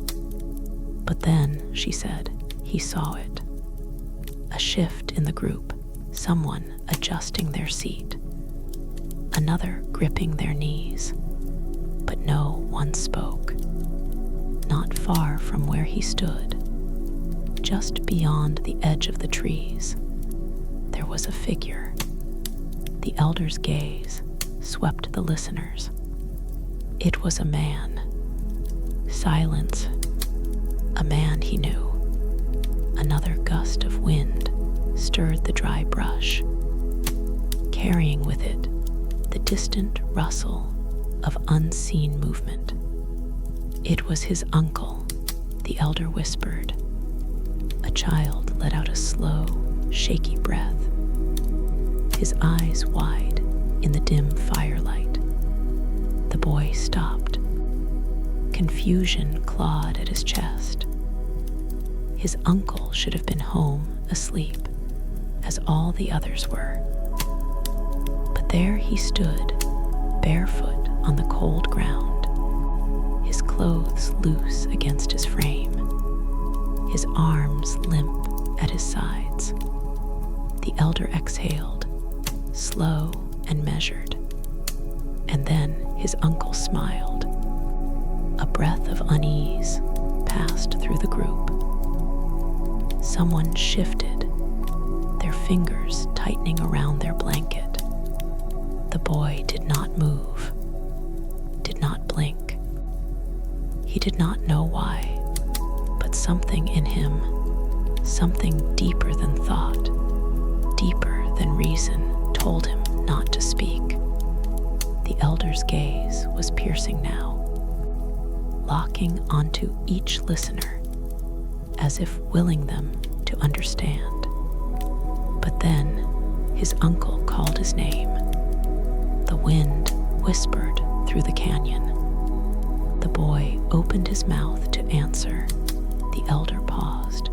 But then, she said, he saw it. A shift in the group, someone adjusting their seat, another gripping their knees. But no one spoke. Not far from where he stood, just beyond the edge of the trees, there was a figure. The elder's gaze swept the listeners. It was a man. Silence. A man he knew. Another gust of wind stirred the dry brush, carrying with it the distant rustle of unseen movement. It was his uncle, the elder whispered. A child let out a slow, shaky breath, his eyes wide in the dim firelight. The boy stopped. Confusion clawed at his chest. His uncle should have been home, asleep, as all the others were. But there he stood, barefoot on the cold ground, his clothes loose against his frame, his arms limp at his sides. The elder exhaled, slow and measured, and then his uncle smiled. A breath of unease passed through the group. Someone shifted, their fingers tightening around their blanket. The boy did not move, did not blink. He did not know why, but something in him, something deeper than thought, deeper than reason, told him not to speak. The elder's gaze was piercing now, locking onto each listener, as if willing them to understand. But then his uncle called his name. The wind whispered through the canyon. The boy opened his mouth to answer. The elder paused,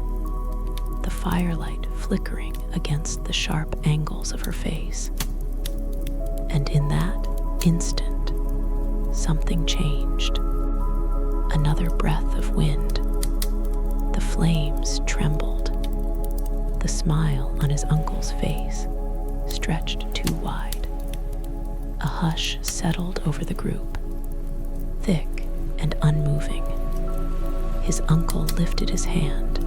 the firelight flickering against the sharp angles of her face. And in that instant, something changed. Another breath of wind. The flames trembled. The smile on his uncle's face stretched too wide. over the group, thick and unmoving. His uncle lifted his hand,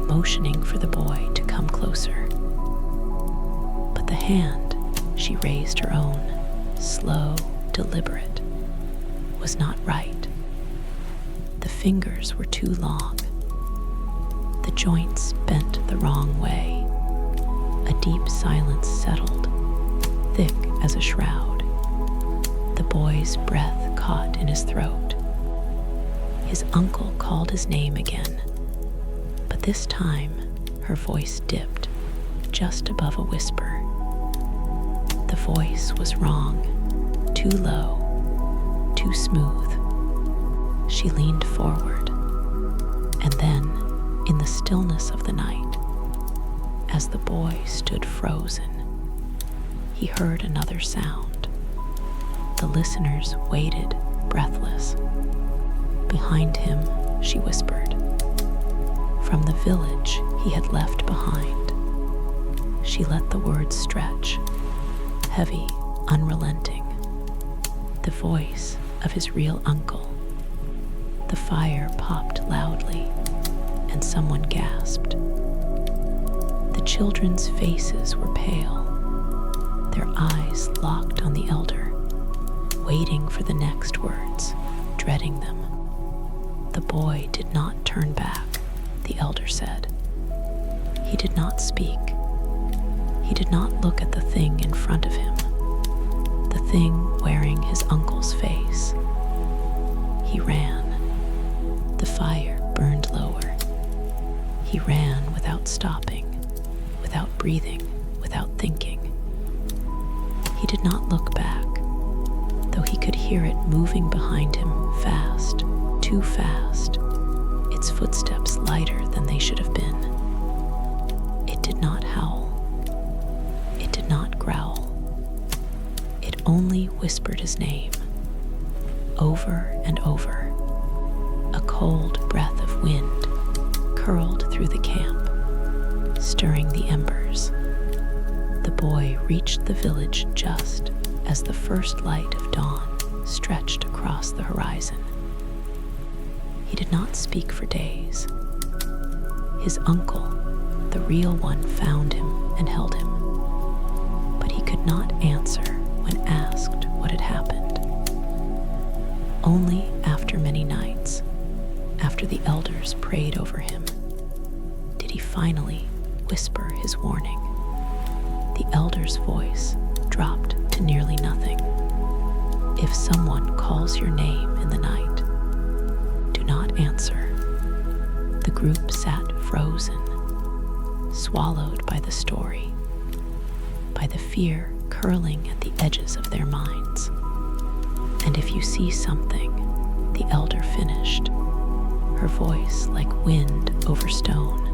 motioning for the boy to come closer. But the hand, she raised her own, slow, deliberate, was not right. The fingers were too long. The joints bent the wrong way. A deep silence settled, thick as a shroud. The boy's breath caught in his throat. His uncle called his name again, but this time her voice dipped just above a whisper. The voice was wrong, too low, too smooth. She leaned forward, and then, in the stillness of the night, as the boy stood frozen, he heard another sound. The listeners waited, breathless. Behind him, she whispered, from the village he had left behind. She let the words stretch, heavy, unrelenting. The voice of his real uncle. The fire popped loudly, and someone gasped. The children's faces were pale, their eyes locked on the elder, waiting for the next words, dreading them. The boy did not turn back, the elder said. He did not speak. He did not look at the thing in front of him, the thing wearing his uncle's face. He ran. The fire burned lower. He ran without stopping, without breathing, without thinking. He did not look back, though he could hear it moving behind him fast, too fast, its footsteps lighter than they should have been. It did not howl. It did not growl. It only whispered his name, over and over. A cold breath of wind curled through the camp, stirring the embers. The boy reached the village just as the first light of dawn stretched across the horizon. He did not speak for days. His uncle, the real one, found him and held him, but he could not answer when asked what had happened. Only after many nights, after the elders prayed over him, did he finally whisper his warning. The elder's voice dropped to nearly nothing. If someone calls your name in the night, do not answer. The group sat frozen, swallowed by the story, by the fear curling at the edges of their minds. And if you see something, the elder finished, her voice like wind over stone.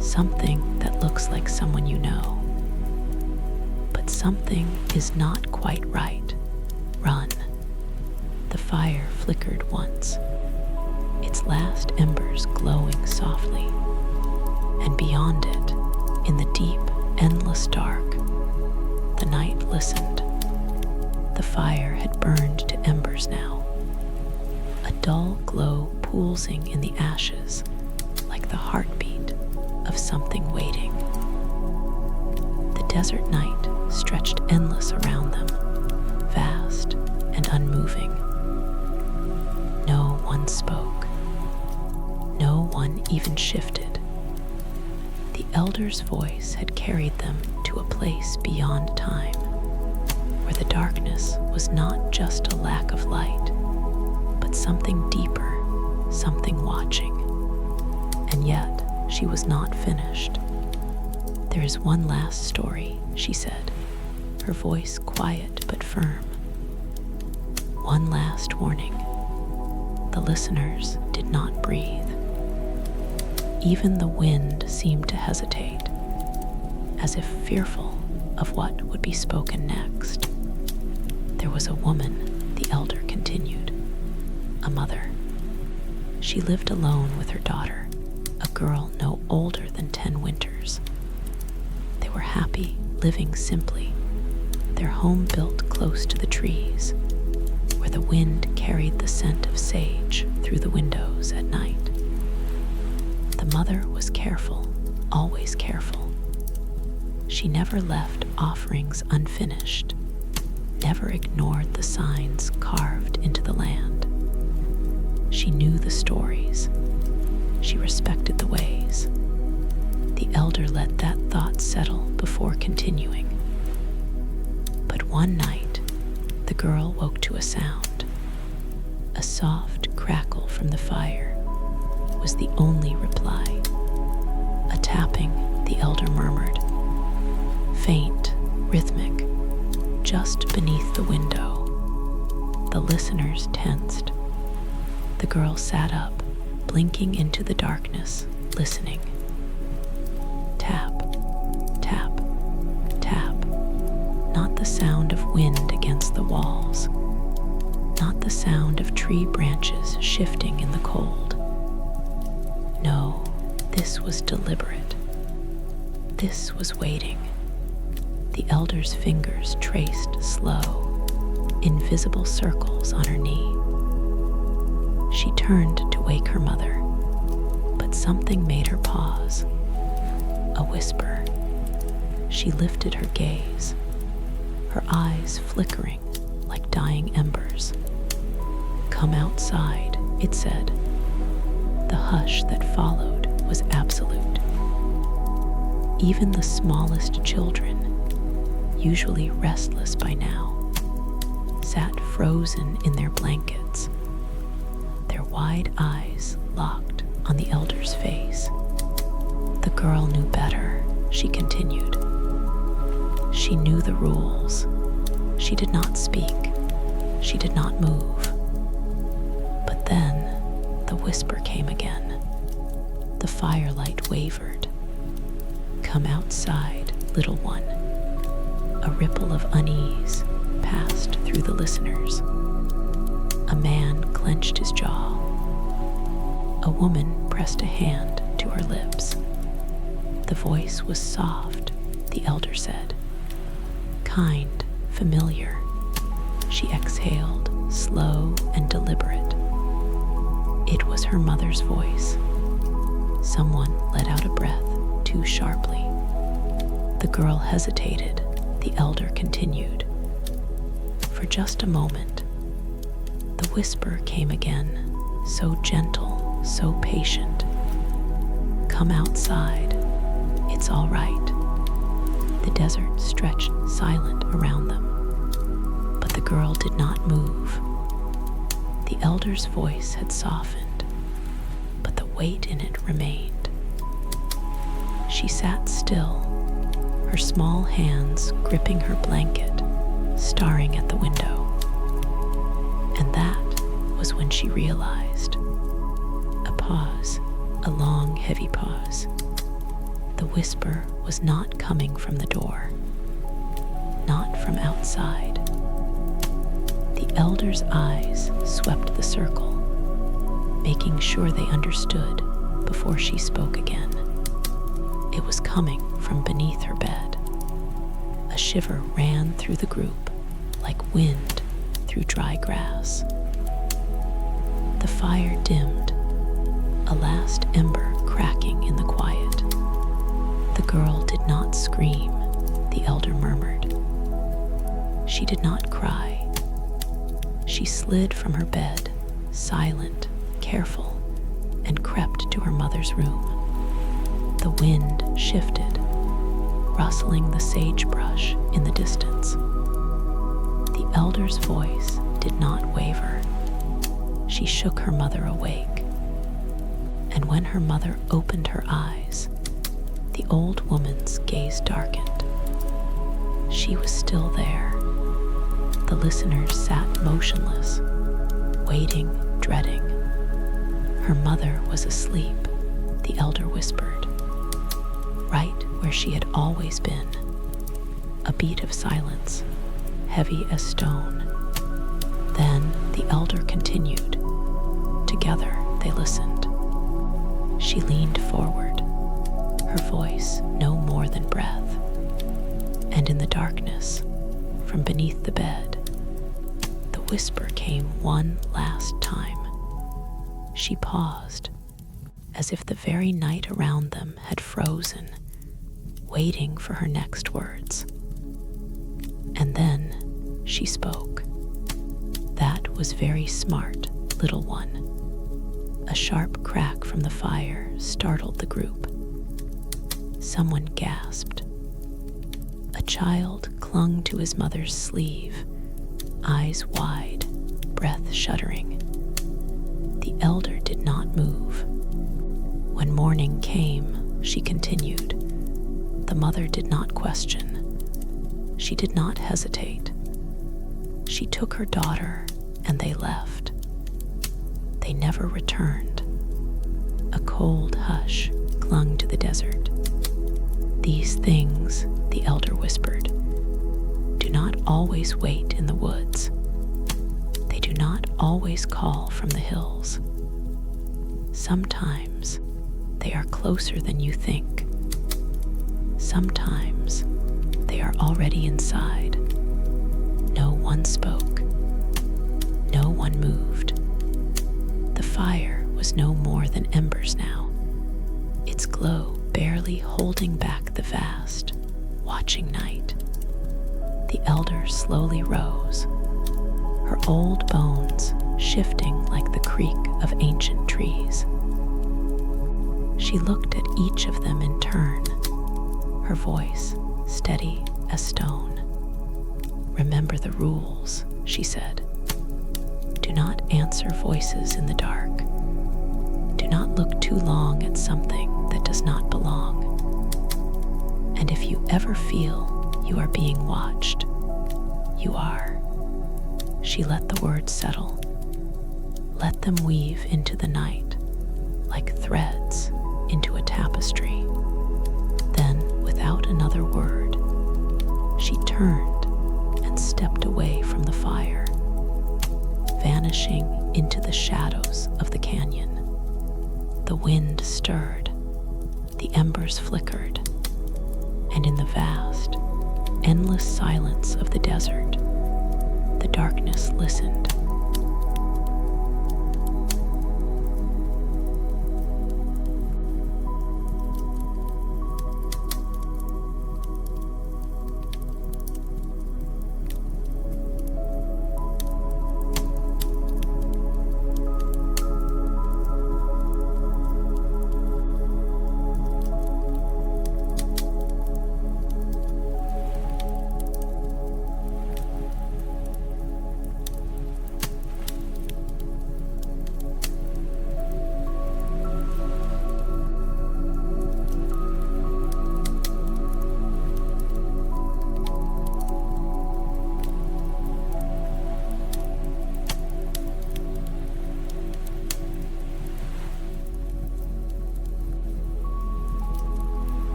Something that looks like someone you know. But something is not quite right. Run. The fire flickered once, its last embers glowing softly. And beyond it, in the deep, endless dark, the night listened. The fire had burned to embers now. A dull glow pulsing in the ashes, like the heartbeat of something waiting. The desert night stretched endless around them, vast and unmoving. No one spoke. No one even shifted. The elder's voice had carried them to a place beyond time, where the darkness was not just a lack of light, but something deeper, something watching. And yet, she was not finished. There is one last story, she said, her voice quiet but firm. One last warning. The listeners did not breathe. Even the wind seemed to hesitate, as if fearful of what would be spoken next. There was a woman, the elder continued, a mother. She lived alone with her daughter, a girl no older than 10 winters. They were happy, living simply, their home built close to the trees, where the wind carried the scent of sage through the windows at night. The mother was careful, always careful. She never left offerings unfinished, never ignored the signs carved into the land. She knew the stories. She respected the ways. The elder let that thought settle before continuing. But one night, the girl woke to a sound. A soft crackle from the fire was the only reply. A tapping, the elder murmured, faint, rhythmic, just beneath the window. The listeners tensed. The girl sat up, blinking into the darkness, listening. Tap, tap, tap. Not the sound of wind against the walls. Not the sound of tree branches shifting in the cold. No, this was deliberate. This was waiting. The elder's fingers traced slow, invisible circles on her knee. She turned to wake her mother, but something made her pause. A whisper. She lifted her gaze, her eyes flickering like dying embers. Come outside, it said. The hush that followed was absolute. Even the smallest children, usually restless by now, sat frozen in their blankets, their wide eyes locked on the elder's face. The girl knew better, she continued. She knew the rules. She did not speak. She did not move. But then the whisper came again. The firelight wavered. Come outside, little one. A ripple of unease passed through the listeners. A man clenched his jaw. A woman pressed a hand to her lips. The voice was soft, the elder said. Kind, familiar. She exhaled, slow and deliberate. It was her mother's voice. Someone let out a breath too sharply. The girl hesitated. The elder continued. For just a moment, the whisper came again, so gentle, so patient. Come outside. It's all right. The desert stretched silent around them, but the girl did not move. The elder's voice had softened, but the weight in it remained. She sat still, her small hands gripping her blanket, staring at the window. And that was when she realized. A pause, a long, heavy pause. The whisper was not coming from the door, not from outside. The elder's eyes swept the circle, making sure they understood before she spoke again. It was coming from beneath her bed. A shiver ran through the group like wind through dry grass. The fire dimmed, a last ember cracking in the quiet. The girl did not scream, the elder murmured. She did not cry. She slid from her bed, silent, careful, and crept to her mother's room. The wind shifted, rustling the sagebrush in the distance. The elder's voice did not waver. She shook her mother awake. And when her mother opened her eyes, the old woman's gaze darkened. She was still there. The listeners sat motionless, waiting, dreading. Her mother was asleep, the elder whispered, right where she had always been. A beat of silence, heavy as stone. Then the elder continued. Together they listened. She leaned forward, her voice no more than breath. And in the darkness, from beneath the bed. The whisper came one last time. She paused, as if the very night around them had frozen, waiting for her next words. And then she spoke. "That was very smart, little one." A sharp crack from the fire startled the group. Someone gasped. A child clung to his mother's sleeve, eyes wide, breath shuddering. The elder did not move. When morning came, she continued. The mother did not question. She did not hesitate. She took her daughter and they left. They never returned. A cold hush clung to the desert. "These things," the elder whispered, "do not always wait in the woods. They do not always call from the hills. Sometimes they are closer than you think. Sometimes they are already inside." No one spoke. No one moved. The fire was no more than embers now, its glow barely holding back the vast, watching night. The elder slowly rose, her old bones shifting like the creak of ancient trees. She looked at each of them in turn, her voice steady as stone. "Remember the rules," she said. "Do not answer voices in the dark. Do not look too long at something that does not belong. And if you ever feel you are being watched, you are." She let the words settle. Let them weave into the night like threads into a tapestry. Then, without another word, she turned and stepped away from the fire, vanishing into the shadows of the canyon. The wind stirred, the embers flickered, and in the vast, endless silence of the desert, the darkness listened.